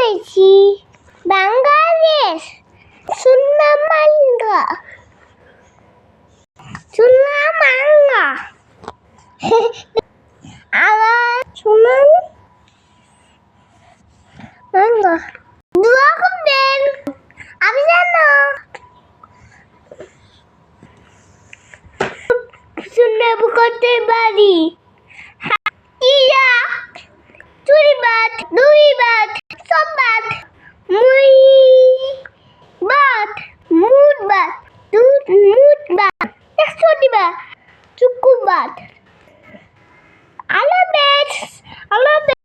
হয়েছি বাংলাদেশ সুন্না মাঙ্গা আবার শুনুন মাঙ্গা দোয়া করবেন আমি জানো সুন্না করতে পারি ইয়া চুরি বাদ দুই বাদ সব বাদ মুই বাদ মুট বাদ দুধ মুট বাদ একশো দিবা চুকু বাদ আলো বেশ আলো